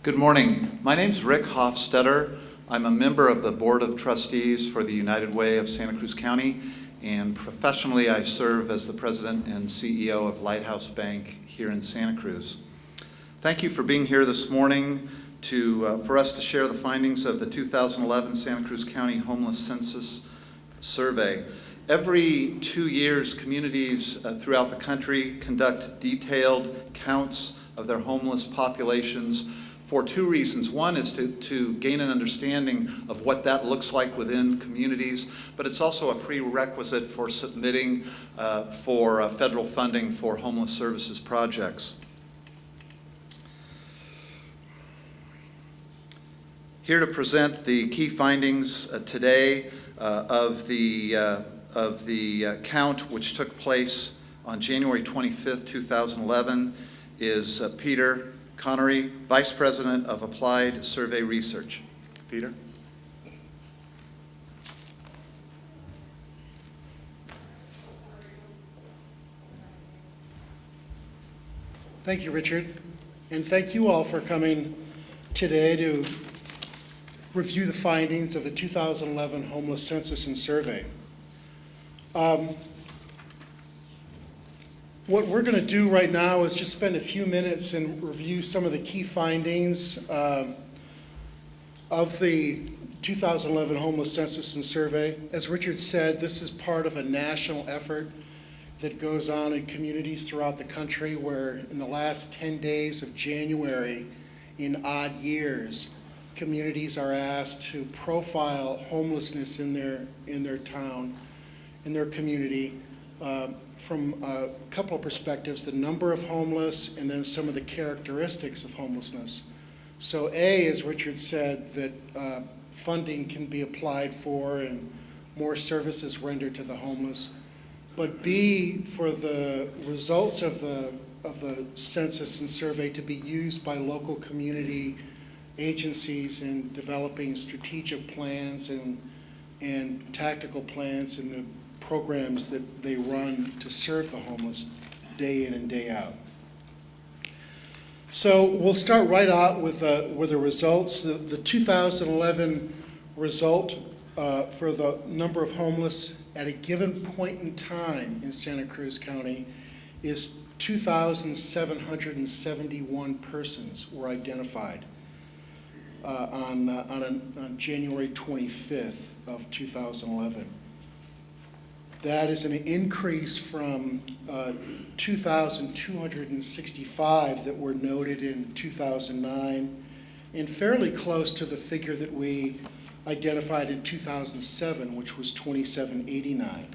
Good morning. My name's Rick Hofstetter. I'm a member of the Board of Trustees for the United Way of Santa Cruz County, and professionally I serve as the President and CEO of Lighthouse Bank here in Santa Cruz. Thank you for being here this morning for us to share the findings of the 2011 Santa Cruz County Homeless Census Survey. Every 2 years, communities throughout the country conduct detailed counts of their homeless populations for two reasons. One is to gain an understanding of what that looks like within communities, but it's also a prerequisite for submitting for federal funding for homeless services projects. Here to present the key findings today of the count, which took place on January 25th, 2011, is Peter Connery, Vice President of Applied Survey Research. Peter? Thank you, Richard, and thank you all for coming today to review the findings of the 2011 Homeless Census and Survey. What we're going to do right now is just spend a few minutes and review some of the key findings of the 2011 Homeless Census and Survey. As Richard said, this is part of a national effort that goes on in communities throughout the country where in the last 10 days of January in odd years, communities are asked to profile homelessness in their town, in their community, from a couple of perspectives: the number of homeless and then some of the characteristics of homelessness. So A, as Richard said, that funding can be applied for and more services rendered to the homeless. But B, for the results of the census and survey to be used by local community agencies in developing strategic plans and tactical plans and the programs that they run to serve the homeless day in and day out. So we'll start right out with the results. The 2011 result for the number of homeless at a given point in time in Santa Cruz County is 2,771 persons were identified on January 25th of 2011. That is an increase from 2,265 that were noted in 2009, and fairly close to the figure that we identified in 2007, which was 2,789.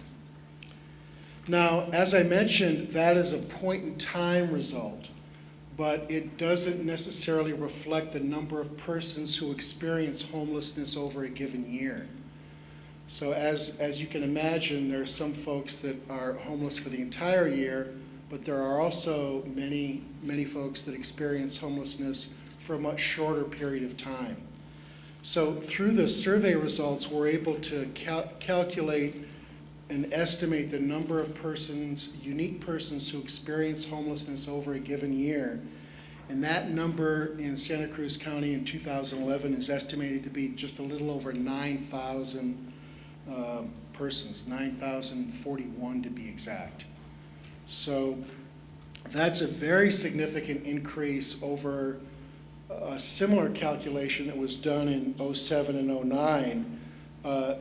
Now, as I mentioned, that is a point-in-time result, but it doesn't necessarily reflect the number of persons who experience homelessness over a given year. So as you can imagine, there are some folks that are homeless for the entire year, but there are also many folks that experience homelessness for a much shorter period of time. So through the survey results, we're able to calculate and estimate the number of persons, unique persons who experience homelessness over a given year. And that number in Santa Cruz County in 2011 is estimated to be just a little over 9,000 persons, 9,041 to be exact. So that's a very significant increase over a similar calculation that was done in 07 and 09.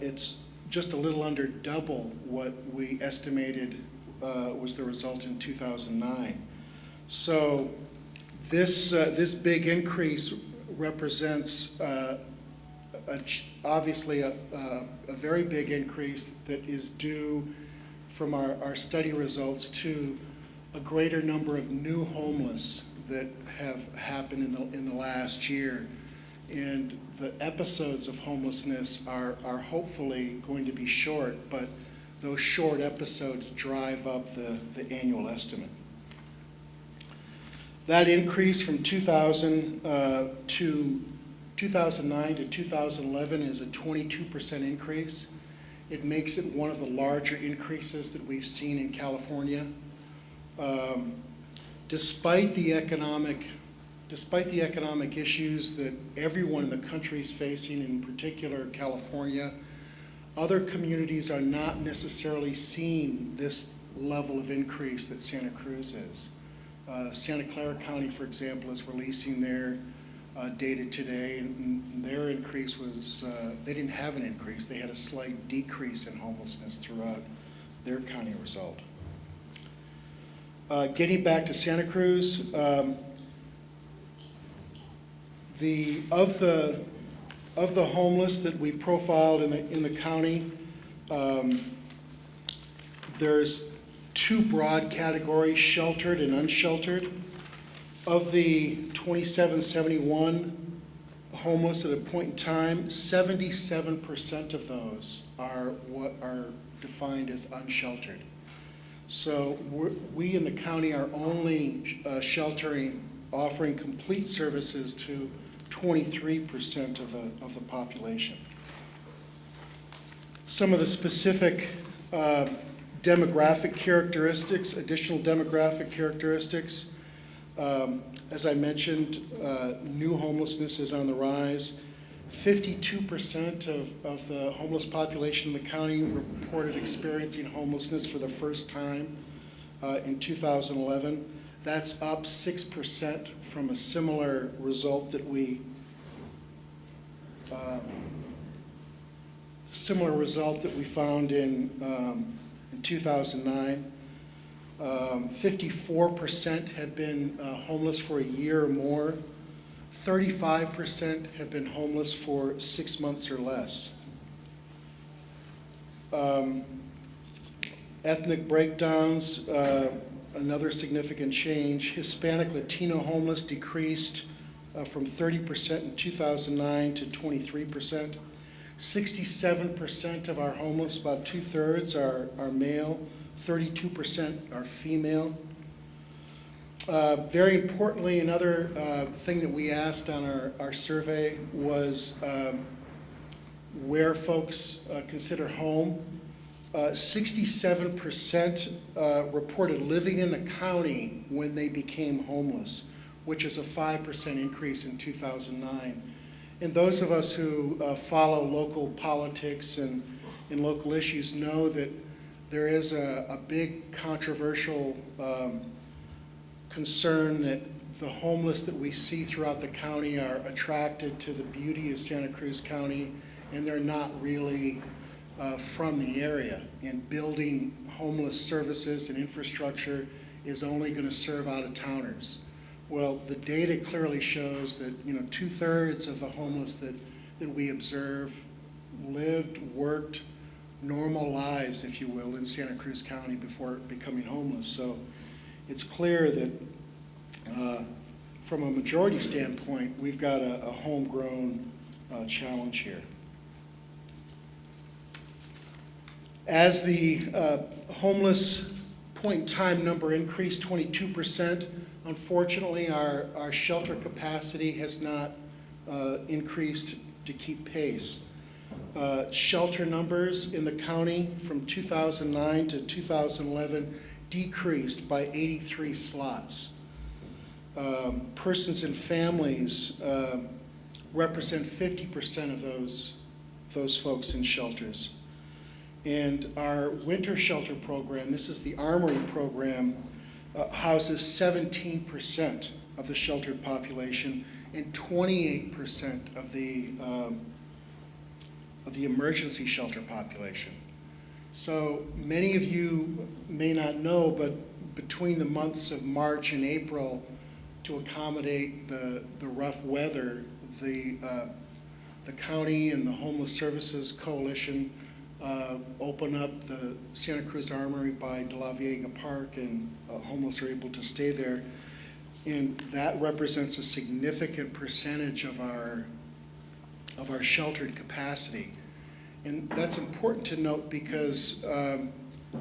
It's just a little under double what we estimated was the result in 2009. So this big increase represents obviously a very big increase that is due from our study results to a greater number of new homeless that have happened in the last year. And the episodes of homelessness are hopefully going to be short, but those short episodes drive up the annual estimate. That increase from 2009 to 2011 is a 22% increase. It makes it one of the larger increases that we've seen in California. Despite the economic despite the economic issues that everyone in the country is facing, in particular California, other communities are not necessarily seeing this level of increase that Santa Cruz is. Santa Clara County, for example, is releasing their data today, and their increase was, they didn't have an increase, they had a slight decrease in homelessness throughout their county result. Getting back to Santa Cruz, of the homeless that we profiled in the county, there's two broad categories, sheltered and unsheltered. Of the 2771 homeless at a point in time, 77% of those are what are defined as unsheltered. So we in the county are only offering complete services to 23% of the population. Some of the specific demographic characteristics, additional demographic characteristics. As I mentioned, new homelessness is on the rise. 52% of the homeless population in the county reported experiencing homelessness for the first time in 2011. That's up 6% from a similar result that we found in 2009. 54% have been homeless for a year or more. 35% have been homeless for 6 months or less. Ethnic breakdowns, another significant change. Hispanic Latino homeless decreased from 30% in 2009 to 23%. 67% of our homeless, about 2/3, are male. 32% are female. Very importantly, another thing that we asked on our survey was where folks consider home. 67% reported living in the county when they became homeless, which is a 5% increase in 2009. And those of us who follow local politics and local issues know that there is a big controversial concern that the homeless that we see throughout the county are attracted to the beauty of Santa Cruz County, and they're not really from the area. And building homeless services and infrastructure is only going to serve out-of-towners. Well, the data clearly shows that 2/3 of the homeless that we observe lived, worked, normal lives, if you will, in Santa Cruz County before becoming homeless. So it's clear that from a majority standpoint, we've got a homegrown challenge here. As the homeless point-in-time number increased 22%, unfortunately, our shelter capacity has not increased to keep pace. Shelter numbers in the county from 2009 to 2011 decreased by 83 slots. Persons and families represent 50% of those folks in shelters. And our winter shelter program, this is the Armory program, houses 17% of the sheltered population and 28% of the emergency shelter population. So many of you may not know, but between the months of March and April, to accommodate the rough weather, the county and the Homeless Services Coalition open up the Santa Cruz Armory by De La Viega Park, and homeless are able to stay there. And that represents a significant percentage of our sheltered capacity. And that's important to note because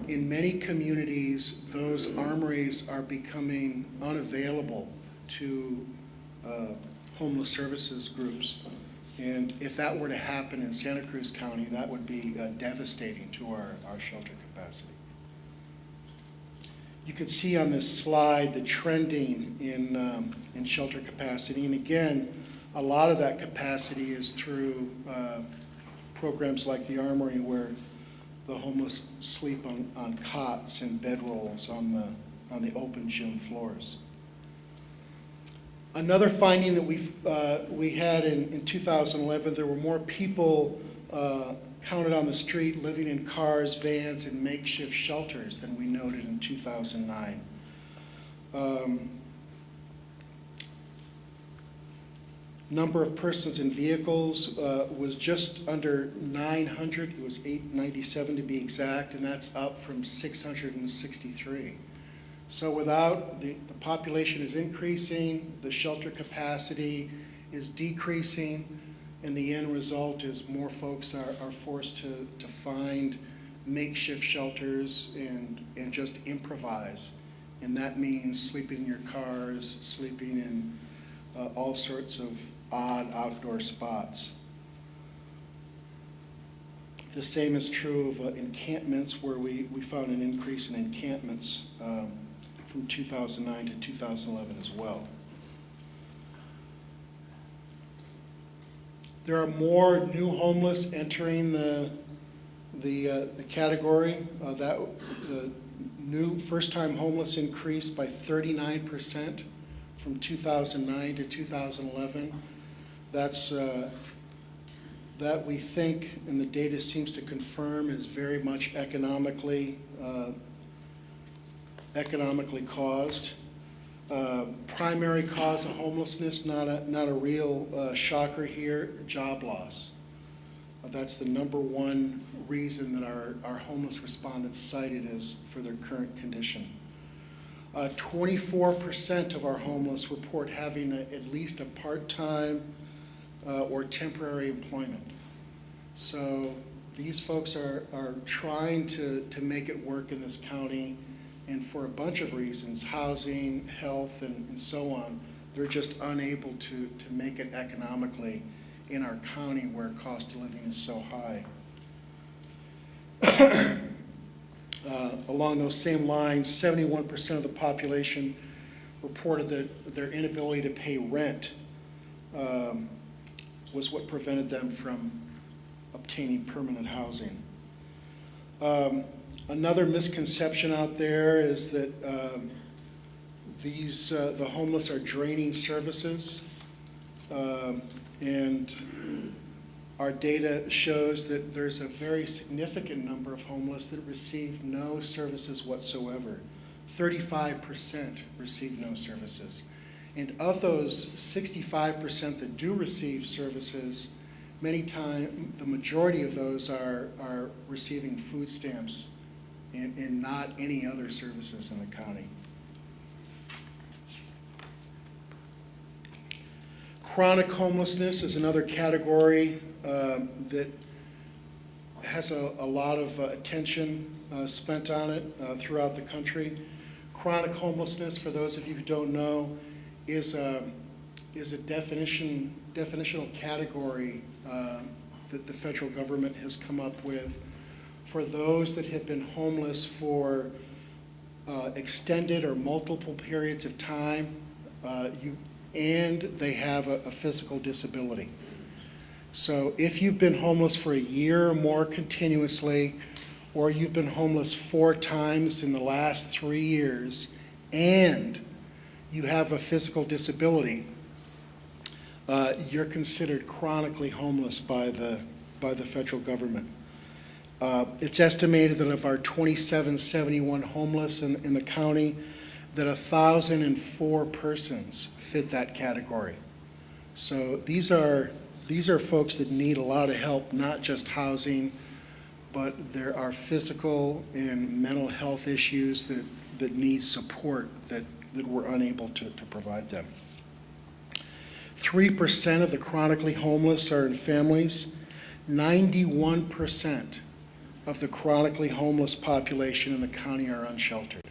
in many communities, those armories are becoming unavailable to homeless services groups. And if that were to happen in Santa Cruz County, that would be devastating to our shelter capacity. You can see on this slide the trending in shelter capacity. And again, a lot of that capacity is through programs like the Armory, where the homeless sleep on cots and bedrolls on the open gym floors. Another finding that we had in 2011, there were more people counted on the street living in cars, vans, and makeshift shelters than we noted in 2009. Number of persons in vehicles was just under 900. It was 897 to be exact, and that's up from 663. So without the population is increasing, the shelter capacity is decreasing, and the end result is more folks are forced to find makeshift shelters and just improvise. And that means sleeping in your cars, sleeping in all sorts of odd outdoor spots. The same is true of encampments, where we found an increase in encampments from 2009 to 2011 as well. There are more new homeless entering the category. The new first-time homeless increased by 39% from 2009 to 2011. That we think, and the data seems to confirm, is very much economically caused. Primary cause of homelessness, not a real shocker here, job loss. That's the number one reason that our homeless respondents cited as for their current condition. 24% of our homeless report having at least a part-time or temporary employment. So these folks are trying to make it work in this county, and for a bunch of reasons, housing, health, and so on, they're just unable to make it economically in our county where cost of living is so high. Along those same lines, 71% of the population reported that their inability to pay rent was what prevented them from obtaining permanent housing. Another misconception out there is that the homeless are draining services, and our data shows that there's a very significant number of homeless that receive no services whatsoever. 35% receive no services. And of those 65% that do receive services, many times the majority of those are receiving food stamps and not any other services in the county. Chronic homelessness is another category that has a lot of attention spent on it throughout the country. Chronic homelessness, for those of you who don't know, is a definitional category that the federal government has come up with for those that have been homeless for extended or multiple periods of time, and they have a physical disability. So if you've been homeless for a year or more continuously, or you've been homeless 4 times in the last 3 years, and you have a physical disability, you're considered chronically homeless by the federal government. It's estimated that of our 2,771 homeless in the county, that 1,004 persons fit that category. So these are folks that need a lot of help, not just housing, but there are physical and mental health issues that need support that we're unable to provide them. 3% of the chronically homeless are in families. 91% of the chronically homeless population in the county are unsheltered.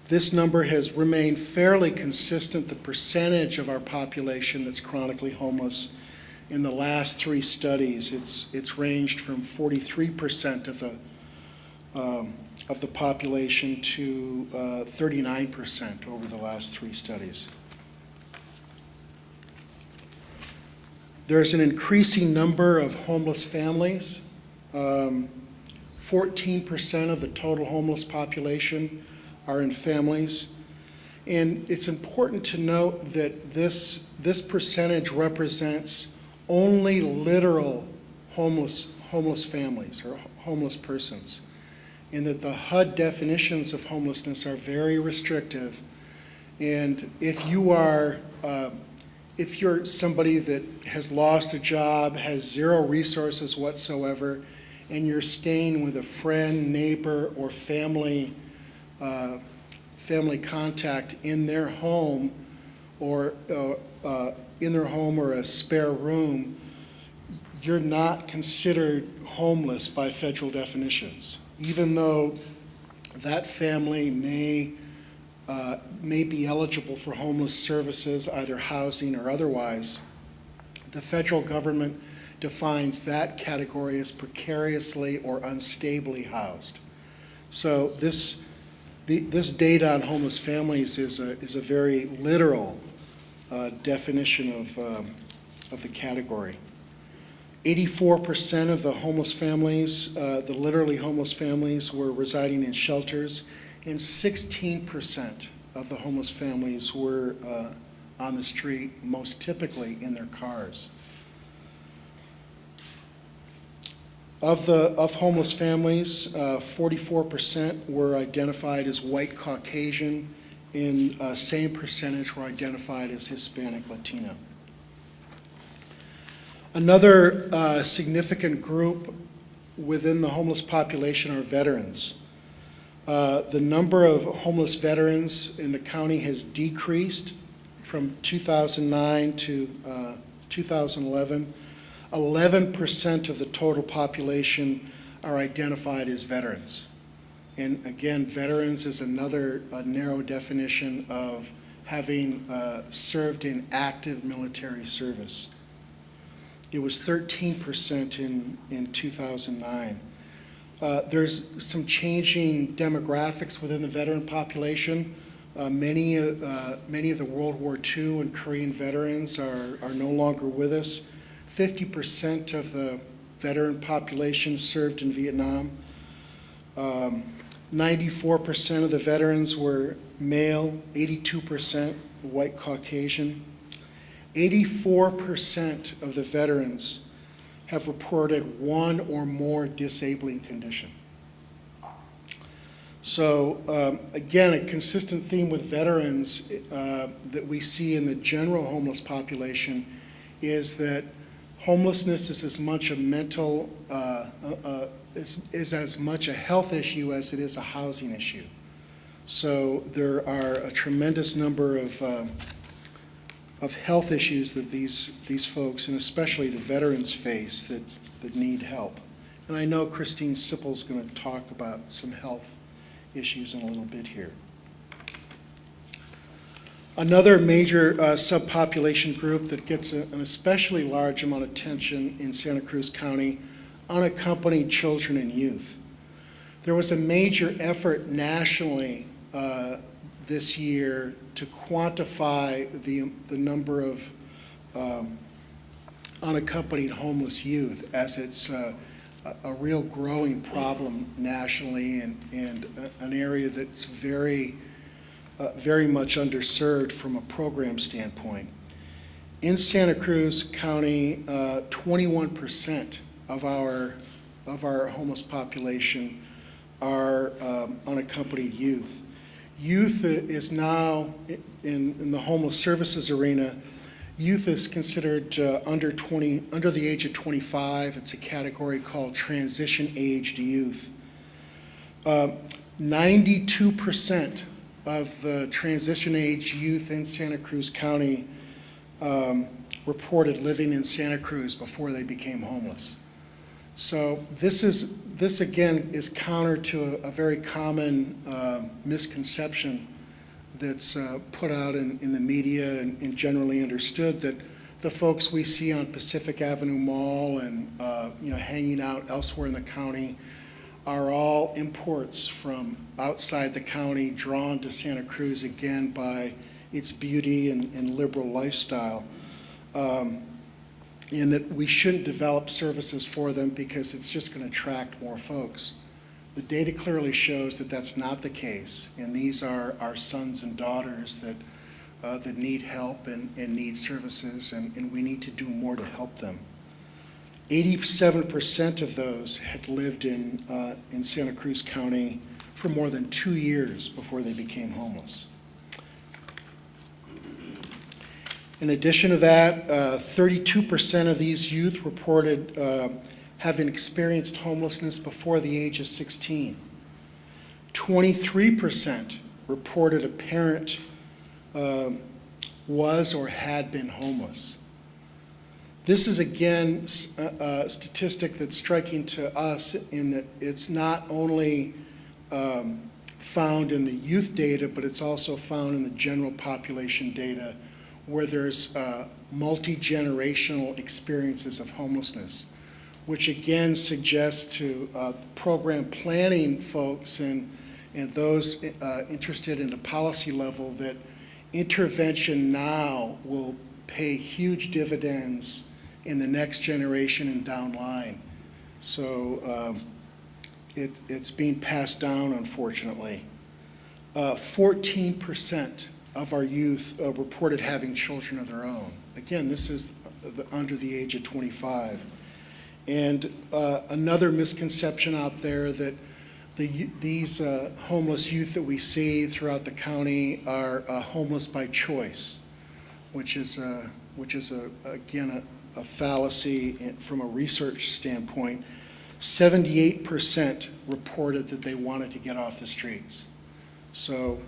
This number has remained fairly consistent, the percentage of our population that's chronically homeless. In the last 3 studies, it's ranged from 43% of of the population to 39% over the last 3 studies. There's an increasing number of homeless families. 14% of the total homeless population are in families. And it's important to note that this percentage represents only literal homeless families or homeless persons, and that the HUD definitions of homelessness are very restrictive. And if you're somebody that has lost a job, has 0 resources whatsoever, and you're staying with a friend, neighbor, or family contact in their home, or a spare room, you're not considered homeless by federal definitions, even though that family may be eligible for homeless services, either housing or otherwise. The federal government defines that category as precariously or unstably housed. So this data on homeless families is a very literal definition of the category. 84% of the homeless families, the literally homeless families, were residing in shelters, and 16% of the homeless families were on the street, most typically in their cars. Of homeless families, 44% were identified as white Caucasian, and same percentage were identified as Hispanic Latino. Another significant group within the homeless population are veterans. The number of homeless veterans in the county has decreased from 2009 to 2011. 11% of the total population are identified as veterans. And again, veterans is another narrow definition of having served in active military service. It was 13% in 2009. There's some changing demographics within the veteran population. Many of the World War II and Korean veterans are no longer with us. 50% of the veteran population served in Vietnam. 94% of the veterans were male, 82% white Caucasian. 84% of the veterans have reported one or more disabling condition. So again, a consistent theme with veterans that we see in the general homeless population is that homelessness is as much a mental, is as much a health issue as it is a housing issue. So there are a tremendous number of health issues that these folks, and especially the veterans, face that need help. And I know Christine Sippel's going to talk about some health issues in a little bit here. Another major subpopulation group that gets an especially large amount of attention in Santa Cruz County, unaccompanied children and youth. There was a major effort nationally this year to quantify the number of unaccompanied homeless youth, as it's a real growing problem nationally, and an area that's very much underserved from a program standpoint. In Santa Cruz County, 21% of our homeless population are unaccompanied youth. Youth is now, in the homeless services arena, youth is considered under the age of 25. It's a category called transition-aged youth. 92% of the transition-age youth in Santa Cruz County reported living in Santa Cruz before they became homeless. So this again is counter to a very common misconception that's put out in the media and generally understood, that the folks we see on Pacific Avenue Mall and hanging out elsewhere in the county are all imports from outside the county, drawn to Santa Cruz again by its beauty and liberal lifestyle. And that we shouldn't develop services for them because it's just going to attract more folks. The data clearly shows that that's not the case, and these are our sons and daughters that need help and need services, and we need to do more to help them. 87% of those had lived in Santa Cruz County for more than 2 years before they became homeless. In addition to that, 32% of these youth reported having experienced homelessness before the age of 16. 23% reported a parent was or had been homeless. This is, again, a statistic that's striking to us in that it's not only found in the youth data, but it's also found in the general population data, where there's multi-generational experiences of homelessness, which again suggests to program planning folks and those interested in the policy level that intervention now will pay huge dividends in the next generation and down line. So it's being passed down, unfortunately. 14% of our youth reported having children of their own. Again, this is under the age of 25. And another misconception out there that these homeless youth that we see throughout the county are homeless by choice, which is again a fallacy from a research standpoint. 78% reported that they wanted to get off the streets. So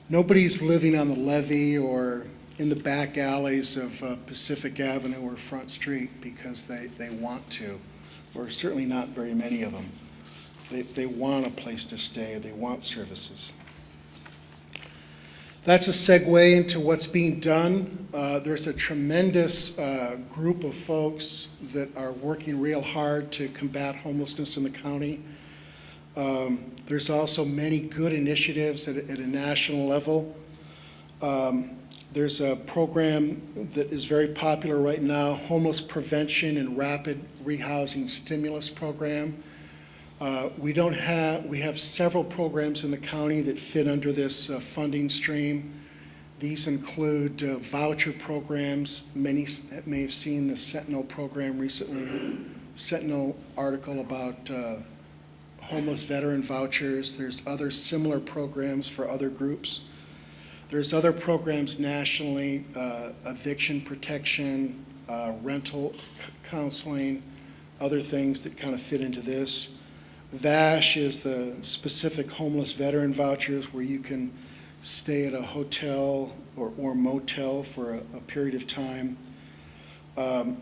nobody's living on the levee or in the back alleys of Pacific Avenue or Front Street because they want to, or certainly not very many of them. They want a place to stay, they want services. That's a segue into what's being done. There's a tremendous group of folks that are working real hard to combat homelessness in the county. There's also many good initiatives at a national level. There's a program that is very popular right now, Homeless Prevention and Rapid Rehousing Stimulus Program. We have several programs in the county that fit under this funding stream. These include voucher programs. Many may have seen the Sentinel program recently, Sentinel article about homeless veteran vouchers. There's other similar programs for other groups. There's other programs nationally, eviction protection, rental counseling, other things that kind of fit into this. VASH is the specific homeless veteran vouchers where you can stay at a hotel or motel for a period of time.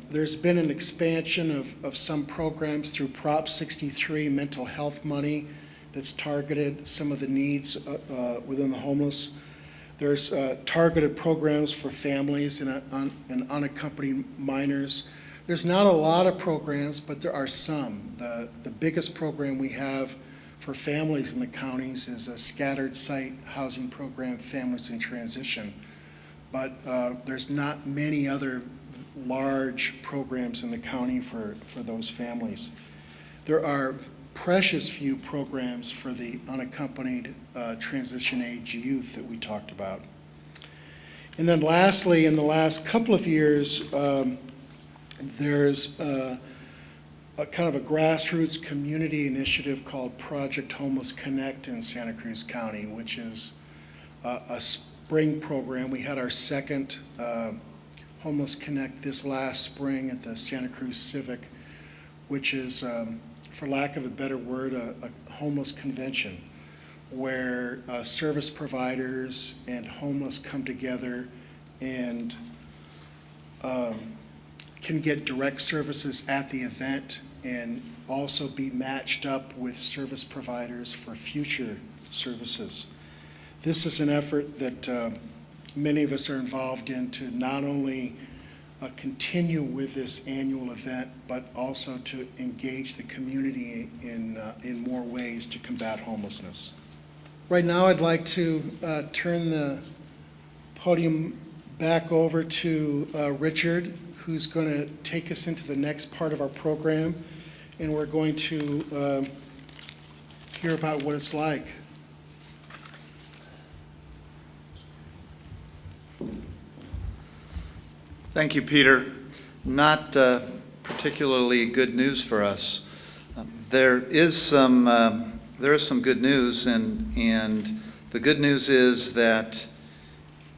There's been an expansion of some programs through Prop 63 mental health money that's targeted some of the needs within the homeless. There's targeted programs for families and unaccompanied minors. There's not a lot of programs, but there are some. The biggest program we have for families in the counties is a scattered site housing program, Families in Transition. But there's not many other large programs in the county for those families. There are precious few programs for the unaccompanied transition age youth that we talked about. And then lastly, in the last couple of years, there's a kind of a grassroots community initiative called Project Homeless Connect in Santa Cruz County, which is a spring program. We had our second Homeless Connect this last spring at the Santa Cruz Civic, which is, for lack of a better word, a homeless convention where service providers and homeless come together and can get direct services at the event and also be matched up with service providers for future services. This is an effort that many of us are involved in to not only continue with this annual event, but also to engage the community in more ways to combat homelessness. Right now, I'd like to turn the podium back over to Richard, who's going to take us into the next part of our program, and we're going to hear about what it's like. Thank you, Peter. Not particularly good news for us. There is some good news, and the good news is that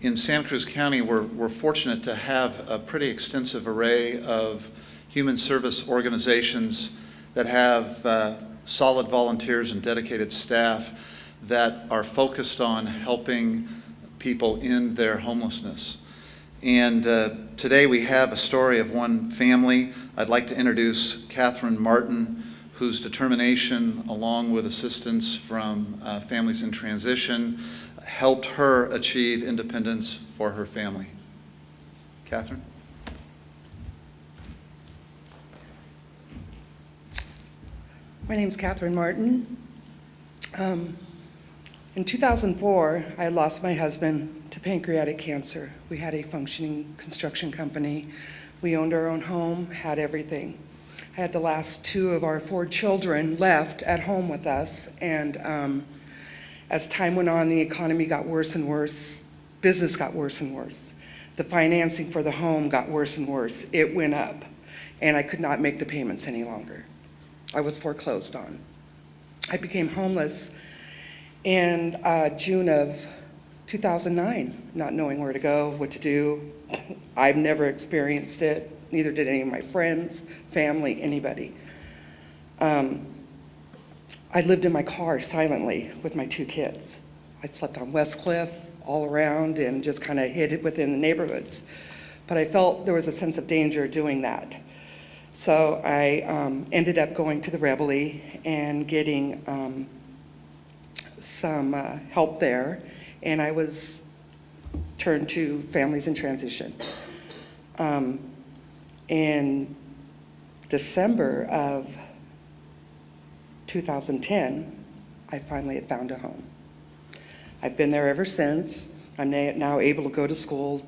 in Santa Cruz County, we're fortunate to have a pretty extensive array of human service organizations that have solid volunteers and dedicated staff that are focused on helping people in their homelessness. And today we have a story of one family. I'd like to introduce Catherine Martin, whose determination, along with assistance from Families in Transition, helped her achieve independence for her family. Catherine? My name's Catherine Martin. In 2004, I lost my husband to pancreatic cancer. We had a functioning construction company. We owned our own home, had everything. I had the last 2 of our 4 children left at home with us, and as time went on, the economy got worse and worse. Business got worse and worse. The financing for the home got worse and worse. It went up, and I could not make the payments any longer. I was foreclosed on. I became homeless in June of 2009, not knowing where to go, what to do. I've never experienced it, neither did any of my friends, family, anybody. I lived in my car silently with my 2 kids. I slept on West Cliff, all around, and just kind of hid it within the neighborhoods. But I felt there was a sense of danger doing that. So I ended up going to the Rebel-y and getting some help there, and I was turned to Families in Transition. In December of 2010, I finally had found a home. I've been there ever since. I'm now able to go to school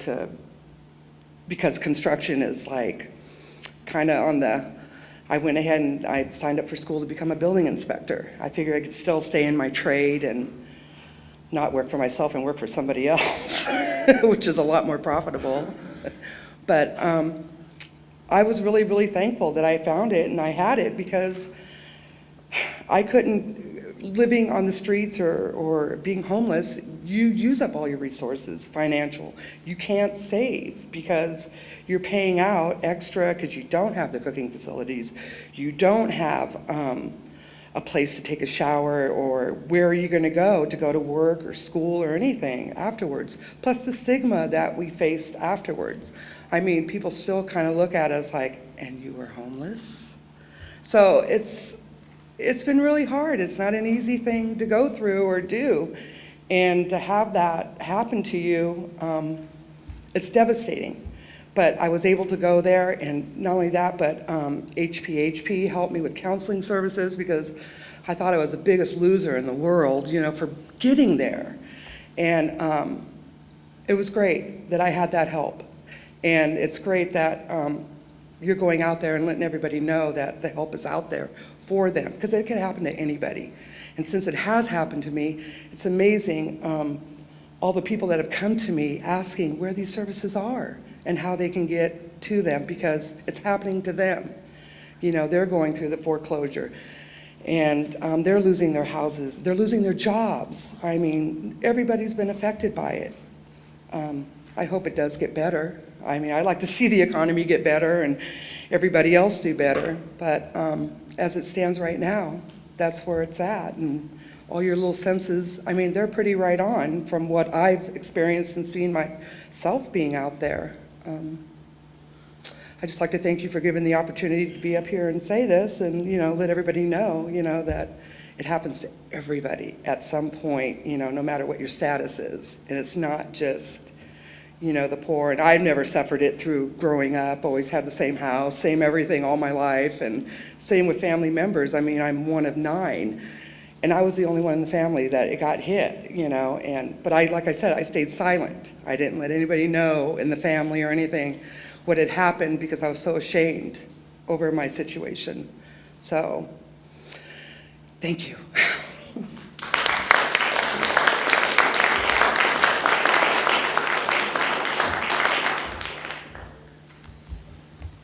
because construction is like kind of on the, I went ahead and I signed up for school to become a building inspector. I figured I could still stay in my trade and not work for myself and work for somebody else, which is a lot more profitable. But I was really, really thankful that I found it and I had it, because I couldn't, living on the streets or being homeless, you use up all your resources, financial. You can't save because you're paying out extra because you don't have the cooking facilities. You don't have a place to take a shower, or where are you going to go to work or school or anything afterwards. Plus the stigma that we faced afterwards. I mean, people still kind of look at us like, and you were homeless? So it's been really hard. It's not an easy thing to go through or do. And to have that happen to you, it's devastating. But I was able to go there, and not only that, but HPHP helped me with counseling services, because I thought I was the biggest loser in the world, for getting there. And it was great that I had that help. And it's great that you're going out there and letting everybody know that the help is out there for them, because it can happen to anybody. And since it has happened to me, it's amazing all the people that have come to me asking where these services are and how they can get to them, because it's happening to them. They're going through the foreclosure, and they're losing their houses, they're losing their jobs. I mean, everybody's been affected by it. I hope it does get better. I mean, I like to see the economy get better and everybody else do better, but as it stands right now, that's where it's at. And all your little senses, I mean, they're pretty right on from what I've experienced and seen myself being out there. I just like to thank you for giving the opportunity to be up here and say this, and let everybody know, that it happens to everybody at some point, no matter what your status is. And it's not just, the poor. And I've never suffered it through growing up, always had the same house, same everything all my life, and same with family members. I mean, I'm one of 9, and I was the only one in the family that it got hit, but like I said, I stayed silent. I didn't let anybody know in the family or anything what had happened because I was so ashamed over my situation. So, thank you.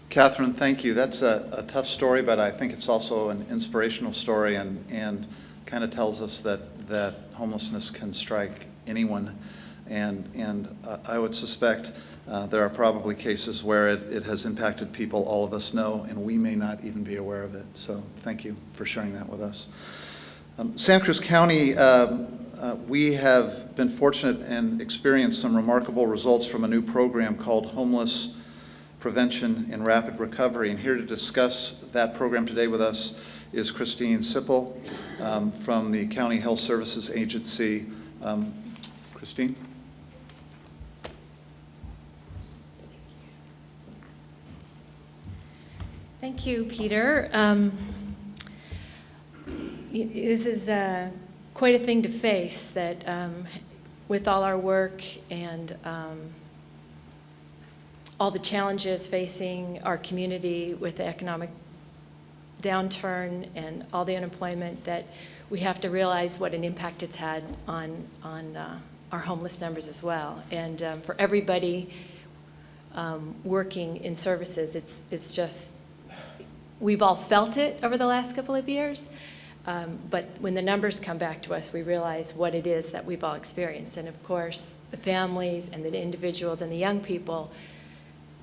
Catherine, thank you. That's a tough story, but I think it's also an inspirational story and kind of tells us that homelessness can strike anyone. And I would suspect there are probably cases where it has impacted people all of us know, and we may not even be aware of it. So thank you for sharing that with us. Santa Cruz County, we have been fortunate and experienced some remarkable results from a new program called Homeless Prevention and Rapid Recovery. And here to discuss that program today with us is Christine Sippel from the County Health Services Agency. Christine? Thank you, Peter. This is quite a thing to face, that with all our work and all the challenges facing our community with the economic downturn and all the unemployment, that we have to realize what an impact it's had on our homeless numbers as well. And for everybody working in services, it's just, we've all felt it over the last couple of years, but when the numbers come back to us, we realize what it is that we've all experienced. And of course, the families and the individuals and the young people,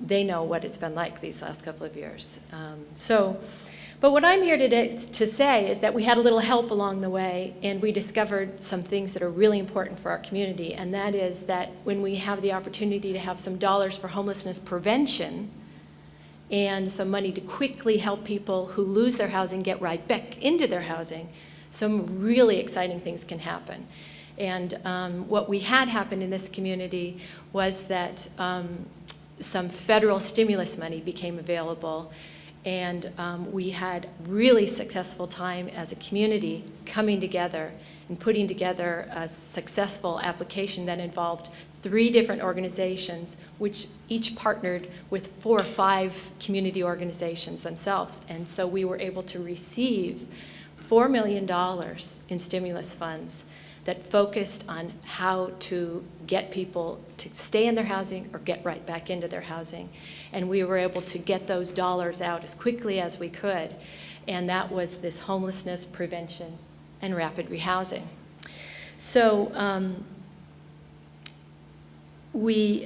they know what it's been like these last couple of years. But what I'm here today to say is that we had a little help along the way, and we discovered some things that are really important for our community, and that is that when we have the opportunity to have some dollars for homelessness prevention and some money to quickly help people who lose their housing get right back into their housing, some really exciting things can happen. And what we had happen in this community was that some federal stimulus money became available, and we had really successful time as a community coming together and putting together a successful application that involved 3 different organizations, which each partnered with 4 or 5 community organizations themselves. And so we were able to receive $4 million in stimulus funds that focused on how to get people to stay in their housing or get right back into their housing. And we were able to get those dollars out as quickly as we could. And that was this homelessness prevention and rapid rehousing. So we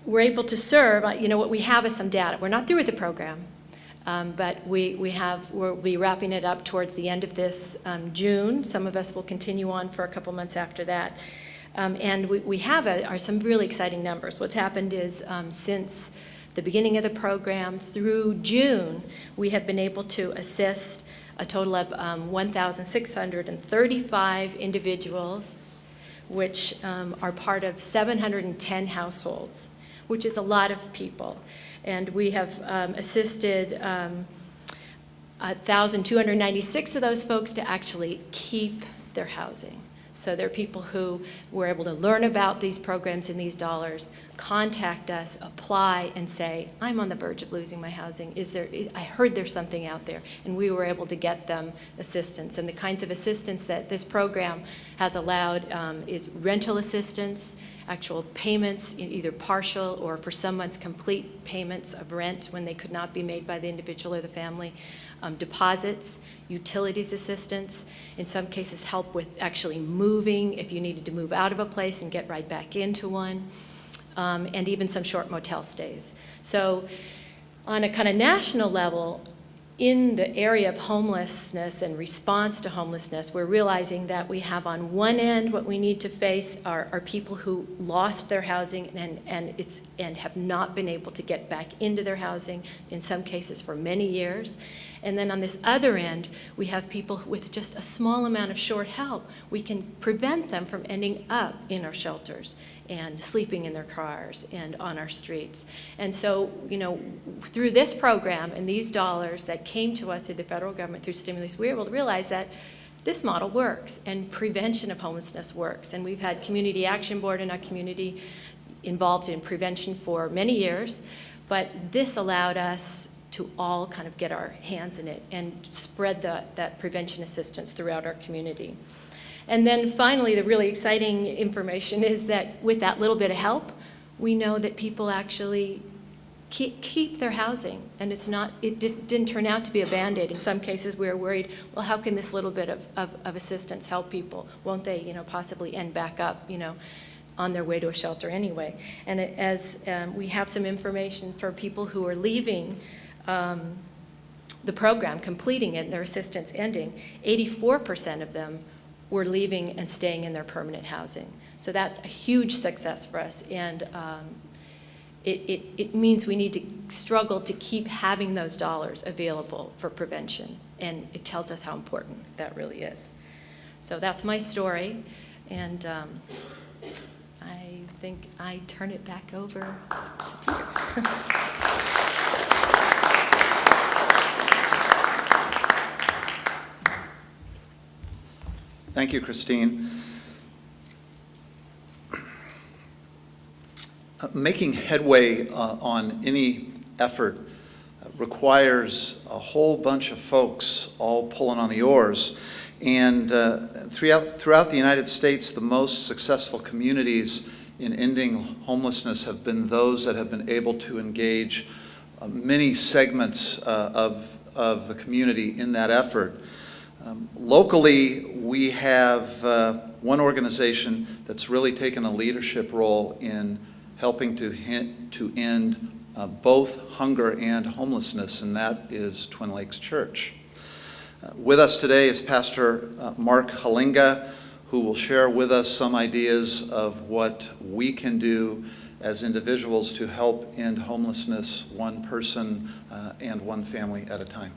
were able to serve, what we have is some data. We're not through with the program. But we'll be wrapping it up towards the end of this June. Some of us will continue on for a couple months after that. And we have some really exciting numbers. What's happened is since the beginning of the program through June, we have been able to assist a total of 1,635 individuals, which are part of 710 households, which is a lot of people. And we have assisted 1,296 of those folks to actually keep their housing. So they're people who were able to learn about these programs and these dollars, contact us, apply, and say, I'm on the verge of losing my housing. I heard there's something out there. And we were able to get them assistance. And the kinds of assistance that this program has allowed is rental assistance, actual payments, either partial or for some months complete payments of rent when they could not be made by the individual or the family, deposits, utilities assistance, in some cases help with actually moving if you needed to move out of a place and get right back into one, and even some short motel stays. So on a kind of national level, in the area of homelessness and response to homelessness, we're realizing that we have on one end what we need to face are people who lost their housing and have not been able to get back into their housing, in some cases for many years. And then on this other end, we have people with just a small amount of short help. We can prevent them from ending up in our shelters and sleeping in their cars and on our streets. And so, through this program and these dollars that came to us through the federal government through stimulus, we were able to realize that this model works and prevention of homelessness works. And we've had Community Action Board in our community involved in prevention for many years, but this allowed us to all kind of get our hands in it and spread that prevention assistance throughout our community. And then finally, the really exciting information is that with that little bit of help, we know that people actually keep their housing, and it didn't turn out to be a Band-Aid. In some cases, we were worried, well, how can this little bit of assistance help people? Won't they, possibly end back up, on their way to a shelter anyway? And as we have some information for people who are leaving the program, completing it, and their assistance ending, 84% of them were leaving and staying in their permanent housing. So that's a huge success for us, and it means we need to struggle to keep having those dollars available for prevention, and it tells us how important that really is. So that's my story, and I think I turn it back over to Peter. Thank you, Christine. Making headway on any effort requires a whole bunch of folks all pulling on the oars. And throughout the United States, the most successful communities in ending homelessness have been those that have been able to engage many segments of the community in that effort. Locally, we have one organization that's really taken a leadership role in helping to end both hunger and homelessness, and that is Twin Lakes Church. With us today is Pastor Mark Halinga, who will share with us some ideas of what we can do as individuals to help end homelessness one person and one family at a time.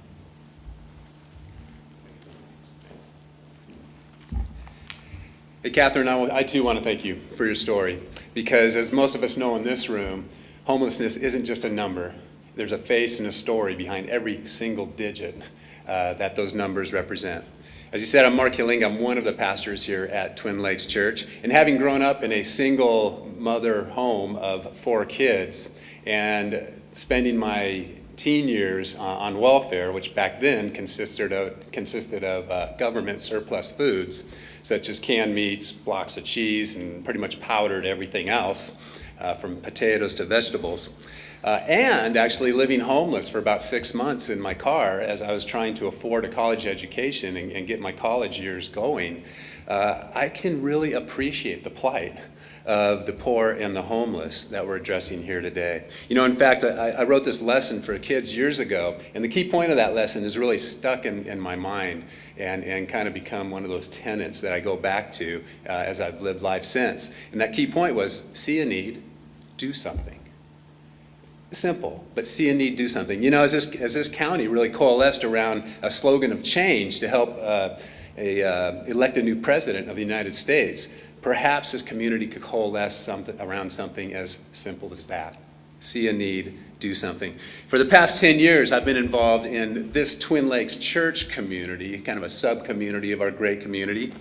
Hey, Catherine, I too want to thank you for your story, because as most of us know in this room, homelessness isn't just a number. There's a face and a story behind every single digit that those numbers represent. As you said, I'm Mark Hilling. I'm one of the pastors here at Twin Lakes Church. And having grown up in a single mother home of 4 kids and spending my teen years on welfare, which back then consisted of government surplus foods, such as canned meats, blocks of cheese, and pretty much powdered everything else, from potatoes to vegetables. And actually living homeless for about 6 months in my car as I was trying to afford a college education and get my college years going, I can really appreciate the plight of the poor and the homeless that we're addressing here today. In fact, I wrote this lesson for kids years ago, and the key point of that lesson is really stuck in my mind and kind of become one of those tenets that I go back to as I've lived life since. And that key point was, see a need, do something. Simple, but see a need, do something. As this county really coalesced around a slogan of change to help elect a new president of the United States, perhaps this community could coalesce around something as simple as that. See a need, do something. For the past 10 years, I've been involved in this Twin Lakes Church community, kind of a sub-community of our great community.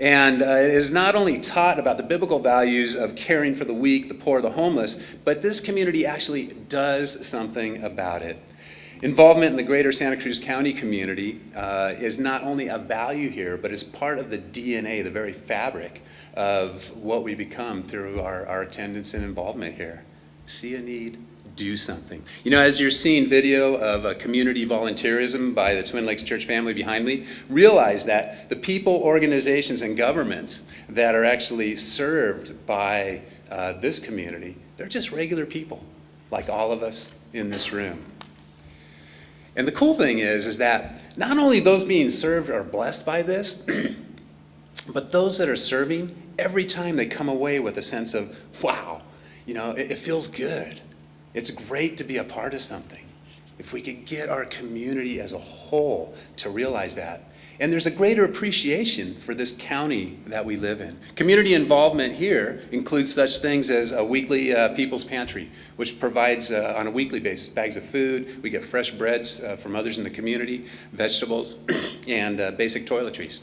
And it is not only taught about the biblical values of caring for the weak, the poor, the homeless, but this community actually does something about it. Involvement in the greater Santa Cruz County community is not only a value here, but is part of the DNA, the very fabric of what we become through our attendance and involvement here. See a need, do something. As you're seeing video of community volunteerism by the Twin Lakes Church family behind me, realize that the people, organizations, and governments that are actually served by this community, they're just regular people, like all of us in this room. And the cool thing is that not only those being served are blessed by this, but those that are serving, every time they come away with a sense of, wow, it feels good. It's great to be a part of something. if we could get our community as a whole to realize that. And there's a greater appreciation for this county that we live in. Community involvement here includes such things as a weekly People's Pantry, which provides on a weekly basis bags of food. We get fresh breads from others in the community, vegetables, and basic toiletries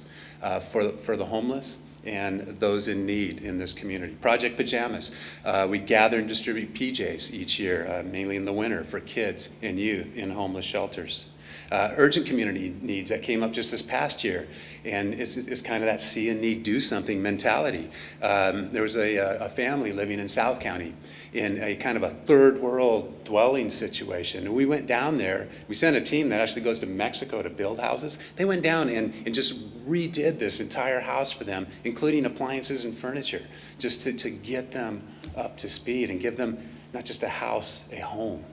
for the homeless and those in need in this community. Project Pajamas. We gather and distribute PJs each year, mainly in the winter for kids and youth in homeless shelters. Urgent community needs that came up just this past year, and it's kind of that see a need, do something mentality. There was a family living in South County in a kind of a third world dwelling situation, and we went down there. We sent a team that actually goes to Mexico to build houses. They went down and just redid this entire house for them, including appliances and furniture, just to get them up to speed and give them not just a house, a home.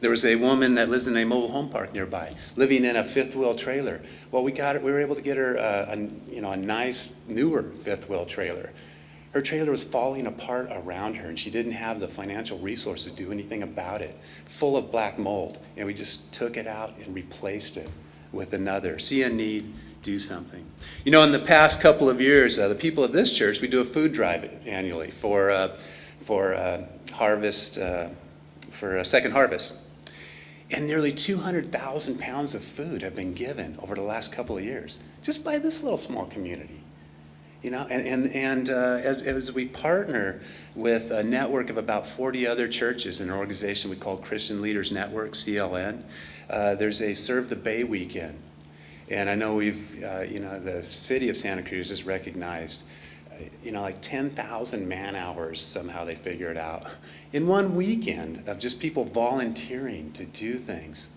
There was a woman that lives in a mobile home park nearby, living in a fifth wheel trailer. Well, we were able to get her a nice, newer fifth wheel trailer. Her trailer was falling apart around her, and she didn't have the financial resources to do anything about it, full of black mold. And we just took it out and replaced it with another. See a need, do something. In the past couple of years, the people of this church, we do a food drive annually for harvest. For a second harvest. And nearly 200,000 pounds of food have been given over the last couple of years, just by this little small community. As we partner with a network of about 40 other churches in an organization we call Christian Leaders Network, CLN, there's a Serve the Bay weekend. And I know the city of Santa Cruz has recognized like 10,000 man hours, somehow they figure it out, in one weekend of just people volunteering to do things.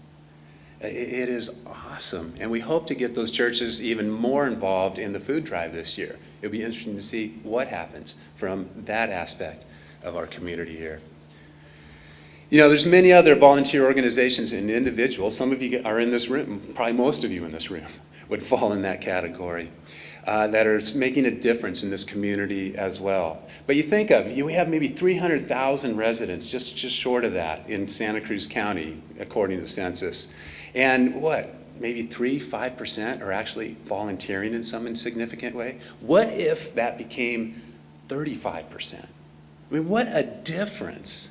It is awesome. And we hope to get those churches even more involved in the food drive this year. It'll be interesting to see what happens from that aspect of our community here. There's many other volunteer organizations and individuals. Some of you are in this room, probably most of you in this room would fall in that category. That are making a difference in this community as well. But you think we have maybe 300,000 residents, just short of that, in Santa Cruz County, according to the census. And maybe 3-5% are actually volunteering in some insignificant way? What if that became 35%? What a difference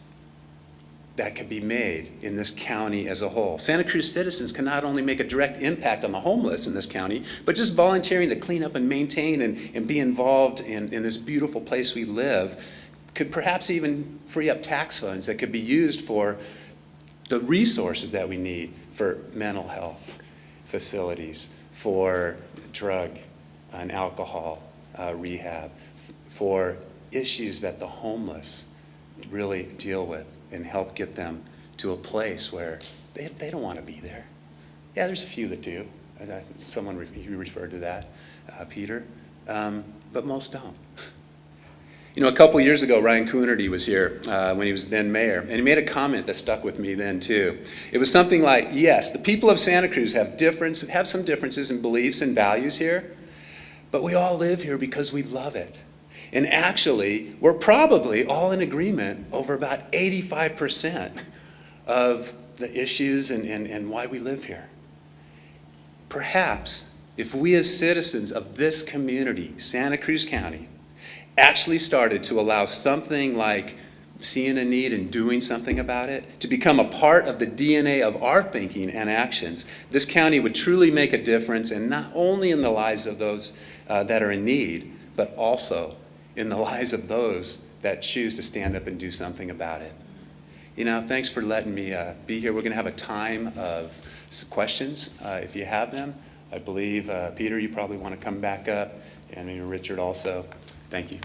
that could be made in this county as a whole. Santa Cruz citizens can not only make a direct impact on the homeless in this county, but just volunteering to clean up and maintain and be involved in this beautiful place we live could perhaps even free up tax funds that could be used for the resources that we need for mental health facilities, for drug and alcohol rehab, for issues that the homeless really deal with, and help get them to a place where they don't want to be there. Yeah, there's a few that do. You referred to that, Peter, but most don't. A couple years ago, Ryan Coonerty was here when he was then mayor, and he made a comment that stuck with me then too. It was something like, yes, the people of Santa Cruz have some differences in beliefs and values here, but we all live here because we love it. And actually, we're probably all in agreement over about 85% of the issues and why we live here. Perhaps if we as citizens of this community, Santa Cruz County, actually started to allow something like seeing a need and doing something about it to become a part of the DNA of our thinking and actions, this county would truly make a difference, and not only in the lives of those that are in need, but also in the lives of those that choose to stand up and do something about it. Thanks for letting me be here. We're going to have a time of questions if you have them. I believe, Peter, you probably want to come back up, and maybe Richard also. Thank you.